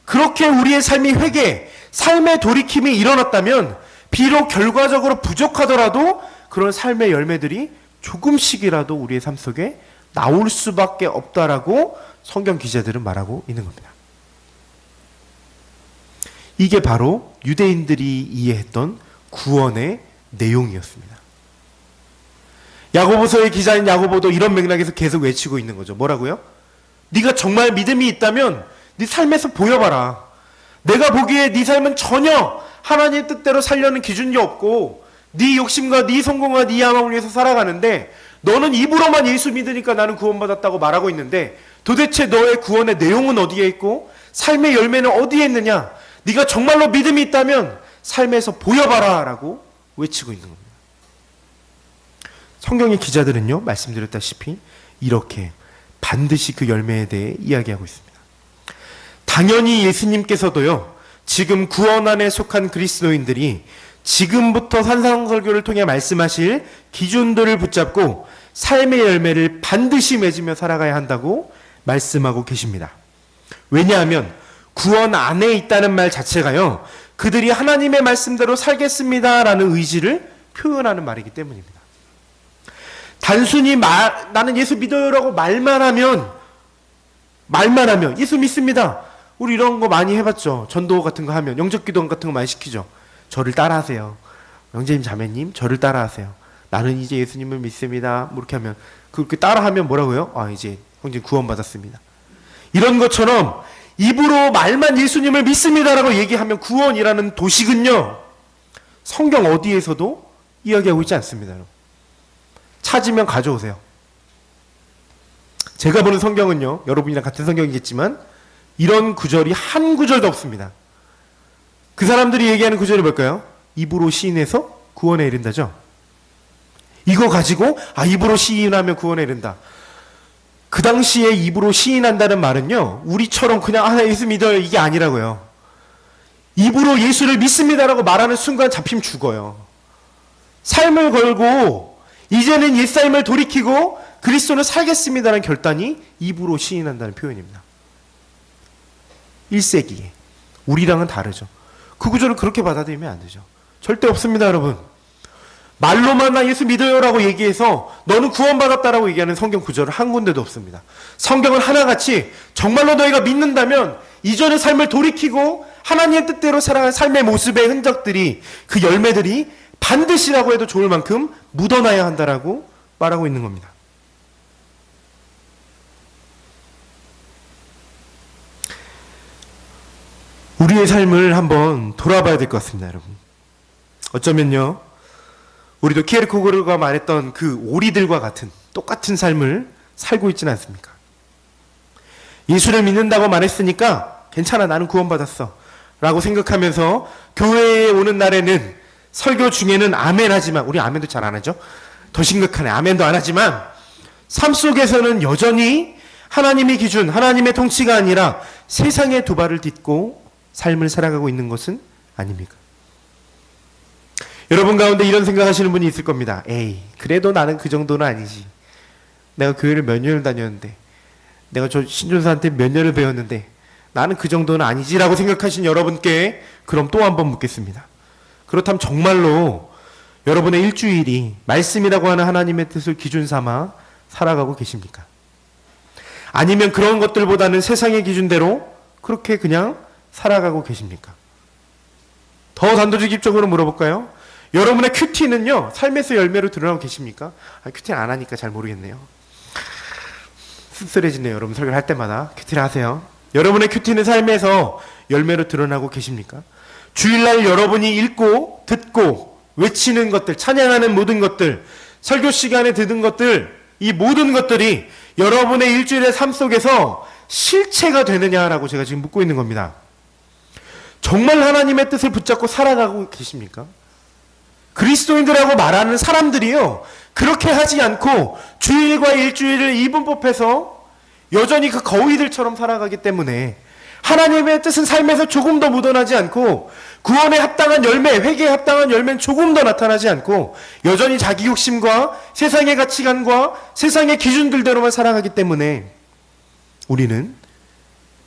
그렇게 우리의 삶이 회개, 삶의 돌이킴이 일어났다면, 비록 결과적으로 부족하더라도 그런 삶의 열매들이 조금씩이라도 우리의 삶 속에 나올 수밖에 없다라고 성경 기자들은 말하고 있는 겁니다. 이게 바로 유대인들이 이해했던 구원의 내용이었습니다. 야고보서의 기자인 야고보도 이런 맥락에서 계속 외치고 있는 거죠. 뭐라고요? 네가 정말 믿음이 있다면 네 삶에서 보여봐라. 내가 보기에 네 삶은 전혀 하나님의 뜻대로 살려는 기준이 없고 네 욕심과 네 성공과 네 야망을 위해서 살아가는데, 너는 입으로만 예수 믿으니까 나는 구원받았다고 말하고 있는데 도대체 너의 구원의 내용은 어디에 있고 삶의 열매는 어디에 있느냐? 네가 정말로 믿음이 있다면 삶에서 보여봐라 라고 외치고 있는 겁니다. 성경의 기자들은요, 말씀드렸다시피 이렇게 반드시 그 열매에 대해 이야기하고 있습니다. 당연히 예수님께서도요, 지금 구원 안에 속한 그리스도인들이 지금부터 산상설교를 통해 말씀하실 기준들을 붙잡고 삶의 열매를 반드시 맺으며 살아가야 한다고 말씀하고 계십니다. 왜냐하면 구원 안에 있다는 말 자체가요, 그들이 하나님의 말씀대로 살겠습니다라는 의지를 표현하는 말이기 때문입니다. 단순히 나는 예수 믿어요라고 말만 하면 예수 믿습니다. 우리 이런 거 많이 해봤죠. 전도 같은 거 하면, 영접기도 같은 거 많이 시키죠. 저를 따라하세요. 형제님 자매님 저를 따라하세요. 나는 이제 예수님을 믿습니다. 뭐 이렇게 하면, 그렇게 따라하면 뭐라고요? 이제 형제님 구원받았습니다. 이런 것처럼 입으로 말만 예수님을 믿습니다라고 얘기하면 구원이라는 도식은요, 성경 어디에서도 이야기하고 있지 않습니다. 찾으면 가져오세요. 제가 보는 성경은요, 여러분이랑 같은 성경이겠지만 이런 구절이 한 구절도 없습니다. 그 사람들이 얘기하는 구절이 뭘까요? 입으로 시인해서 구원에 이른다죠. 이거 가지고 입으로 시인하면 구원에 이른다. 그 당시에 입으로 시인한다는 말은요, 우리처럼 그냥 예수 믿어요 이게 아니라고요. 입으로 예수를 믿습니다라고 말하는 순간 잡히면 죽어요. 삶을 걸고 이제는 옛삶을 돌이키고 그리스도는 살겠습니다라는 결단이 입으로 시인한다는 표현입니다. 1세기에 우리랑은 다르죠. 그 구절을 그렇게 받아들이면 안 되죠. 절대 없습니다, 여러분. 말로만 나 예수 믿어요라고 얘기해서 너는 구원받았다라고 얘기하는 성경 구절은 한 군데도 없습니다. 성경은 하나같이 정말로 너희가 믿는다면 이전의 삶을 돌이키고 하나님의 뜻대로 살아가는 삶의 모습의 흔적들이, 그 열매들이 반드시라고 해도 좋을 만큼 묻어나야 한다라고 말하고 있는 겁니다. 우리의 삶을 한번 돌아봐야 될 것 같습니다, 여러분. 어쩌면요, 우리도 키에르케고르가 말했던 그 오리들과 같은 똑같은 삶을 살고 있지는 않습니까? 예수를 믿는다고 말했으니까 괜찮아, 나는 구원받았어 라고 생각하면서 교회에 오는 날에는 설교 중에는 아멘 하지만, 우리 아멘도 잘 안 하죠? 더 심각하네. 아멘도 안 하지만 삶 속에서는 여전히 하나님의 기준, 하나님의 통치가 아니라 세상의 두 발을 딛고 삶을 살아가고 있는 것은 아닙니까? 여러분 가운데 이런 생각하시는 분이 있을 겁니다. 에이, 그래도 나는 그 정도는 아니지. 내가 교회를 몇 년을 다녔는데, 내가 저 신존사한테 몇 년을 배웠는데 나는 그 정도는 아니지라고 생각하신 여러분께 그럼 또 한 번 묻겠습니다. 그렇다면 정말로 여러분의 일주일이 말씀이라고 하는 하나님의 뜻을 기준 삼아 살아가고 계십니까? 아니면 그런 것들보다는 세상의 기준대로 그렇게 그냥 살아가고 계십니까? 더 단도직입적으로 물어볼까요? 여러분의 큐티는요, 삶에서 열매로 드러나고 계십니까? 큐티는 안 하니까 잘 모르겠네요. 씁쓸해지네요. 여러분 설교를 할 때마다 큐티를 하세요. 여러분의 큐티는 삶에서 열매로 드러나고 계십니까? 주일날 여러분이 읽고 듣고 외치는 것들, 찬양하는 모든 것들, 설교 시간에 듣는 것들, 이 모든 것들이 여러분의 일주일의 삶 속에서 실체가 되느냐라고 제가 지금 묻고 있는 겁니다. 정말 하나님의 뜻을 붙잡고 살아가고 계십니까? 그리스도인들하고 말하는 사람들이요, 그렇게 하지 않고 주일과 일주일을 이분법해서 여전히 그 거위들처럼 살아가기 때문에 하나님의 뜻은 삶에서 조금 더 묻어나지 않고 구원에 합당한 열매, 회개에 합당한 열매는 조금 더 나타나지 않고 여전히 자기 욕심과 세상의 가치관과 세상의 기준들대로만 살아가기 때문에 우리는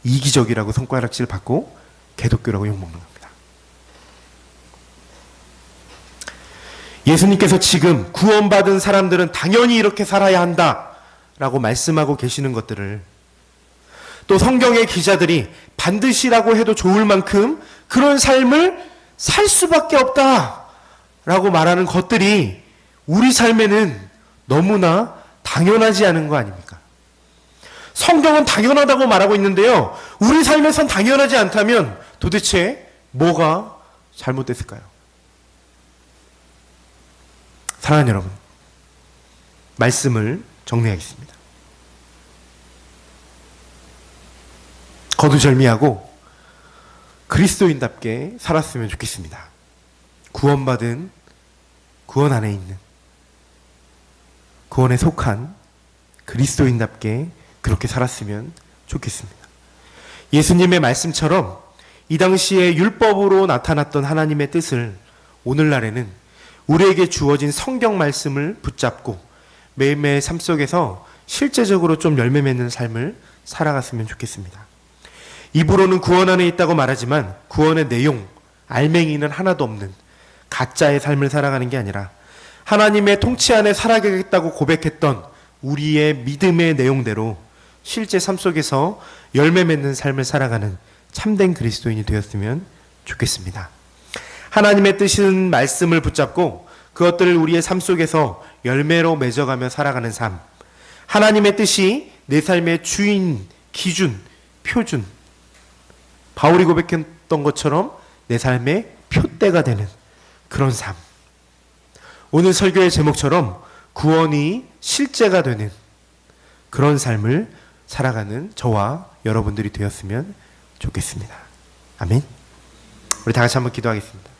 이기적이라고 손가락질 받고 개독교라고 욕먹는 겁니다. 예수님께서 지금 구원받은 사람들은 당연히 이렇게 살아야 한다라고 말씀하고 계시는 것들을, 또 성경의 기자들이 반드시라고 해도 좋을 만큼 그런 삶을 살 수밖에 없다라고 말하는 것들이 우리 삶에는 너무나 당연하지 않은 거 아닙니까? 성경은 당연하다고 말하고 있는데요, 우리 삶에선 당연하지 않다면 도대체 뭐가 잘못됐을까요? 사랑하는 여러분, 말씀을 정리하겠습니다. 거두절미하고 그리스도인답게 살았으면 좋겠습니다. 구원받은, 구원 안에 있는, 구원에 속한 그리스도인답게 그렇게 살았으면 좋겠습니다. 예수님의 말씀처럼 이 당시에 율법으로 나타났던 하나님의 뜻을 오늘날에는 우리에게 주어진 성경 말씀을 붙잡고 매일매일 삶 속에서 실제적으로 좀 열매 맺는 삶을 살아갔으면 좋겠습니다. 입으로는 구원 안에 있다고 말하지만 구원의 내용, 알맹이는 하나도 없는 가짜의 삶을 살아가는 게 아니라 하나님의 통치 안에 살아가겠다고 고백했던 우리의 믿음의 내용대로 실제 삶 속에서 열매 맺는 삶을 살아가는 참된 그리스도인이 되었으면 좋겠습니다. 하나님의 뜻은 말씀을 붙잡고 그것들을 우리의 삶 속에서 열매로 맺어가며 살아가는 삶. 하나님의 뜻이 내 삶의 주인, 기준, 표준. 바울이 고백했던 것처럼 내 삶의 표대가 되는 그런 삶. 오늘 설교의 제목처럼 구원이 실제가 되는 그런 삶을 살아가는 저와 여러분들이 되었으면 좋겠습니다. 아멘. 우리 다 같이 한번 기도하겠습니다.